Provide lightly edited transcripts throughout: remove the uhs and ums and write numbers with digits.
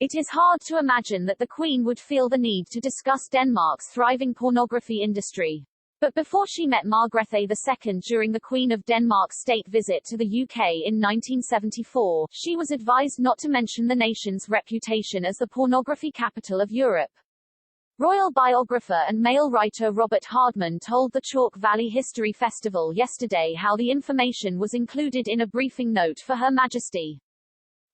It is hard to imagine that the Queen would feel the need to discuss Denmark's thriving pornography industry. But before she met Margrethe II during the Queen of Denmark's state visit to the UK in 1974, she was advised not to mention the nation's reputation as the pornography capital of Europe. Royal biographer and male writer Robert Hardman told the Chalke Valley History Festival yesterday how the information was included in a briefing note for Her Majesty.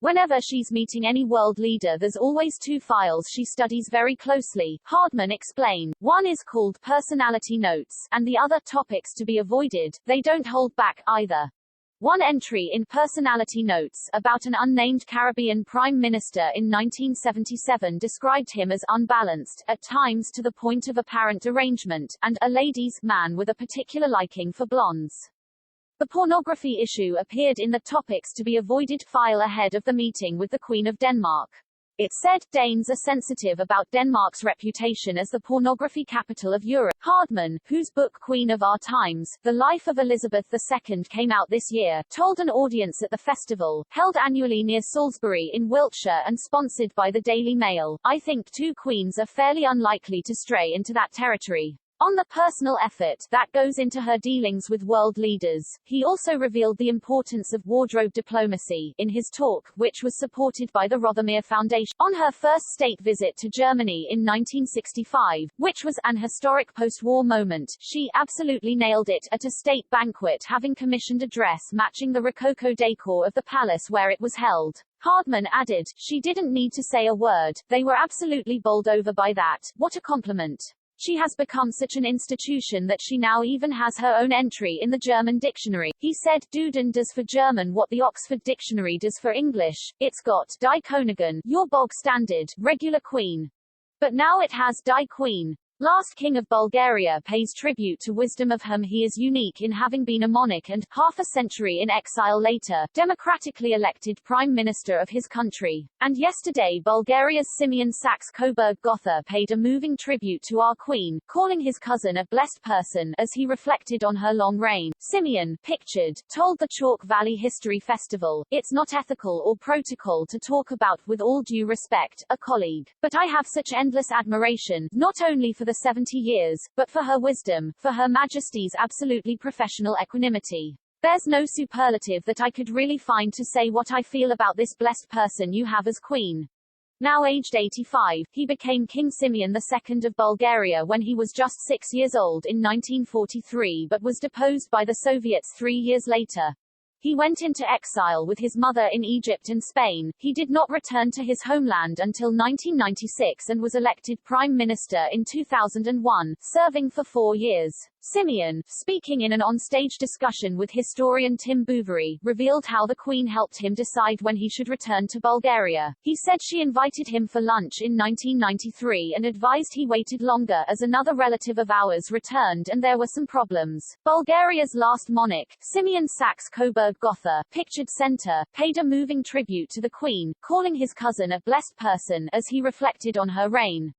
Whenever she's meeting any world leader, there's always two files she studies very closely, Hardman explained. One is called personality notes, and the other topics to be avoided. They don't hold back, either. One entry in personality notes, about an unnamed Caribbean prime minister in 1977, described him as unbalanced, at times to the point of apparent derangement, and a ladies' man with a particular liking for blondes. The pornography issue appeared in the topics to be avoided file ahead of the meeting with the Queen of Denmark. It said, Danes are sensitive about Denmark's reputation as the pornography capital of Europe. Hardman, whose book Queen of Our Times, The Life of Elizabeth II came out this year, told an audience at the festival, held annually near Salisbury in Wiltshire and sponsored by the Daily Mail, I think two queens are fairly unlikely to stray into that territory. On the personal effort that goes into her dealings with world leaders, he also revealed the importance of wardrobe diplomacy in his talk, which was supported by the Rothermere Foundation. On her first state visit to Germany in 1965, which was an historic post-war moment, she absolutely nailed it at a state banquet, having commissioned a dress matching the Rococo decor of the palace where it was held. Hardman added, she didn't need to say a word, they were absolutely bowled over by that. What a compliment. She has become such an institution that she now even has her own entry in the German dictionary. He said, Duden does for German what the Oxford Dictionary does for English. It's got Die Königin, your bog standard, regular queen. But now it has Die Queen. Last King of Bulgaria pays tribute to wisdom of whom he is unique in having been a monarch and, half a century in exile later, democratically elected Prime Minister of his country. And yesterday Bulgaria's Simeon Saxe-Coburg-Gotha paid a moving tribute to our Queen, calling his cousin a blessed person as he reflected on her long reign. Simeon, pictured, told the Chalke Valley History Festival, it's not ethical or protocol to talk about, with all due respect, a colleague. But I have such endless admiration, not only for the 70 years, but for her wisdom, for Her Majesty's absolutely professional equanimity. There's no superlative that I could really find to say what I feel about this blessed person you have as Queen. Now aged 85, he became King Simeon II of Bulgaria when he was just 6 years old in 1943 but was deposed by the Soviets 3 years later. He went into exile with his mother in Egypt and Spain. He did not return to his homeland until 1996 and was elected Prime Minister in 2001, serving for 4 years. Simeon, speaking in an onstage discussion with historian Tim Bouverie, revealed how the Queen helped him decide when he should return to Bulgaria. He said she invited him for lunch in 1993 and advised he waited longer as another relative of ours returned and there were some problems. Bulgaria's last monarch, Simeon Saxe-Coburg-Gotha, pictured center, paid a moving tribute to the Queen, calling his cousin a blessed person as he reflected on her reign.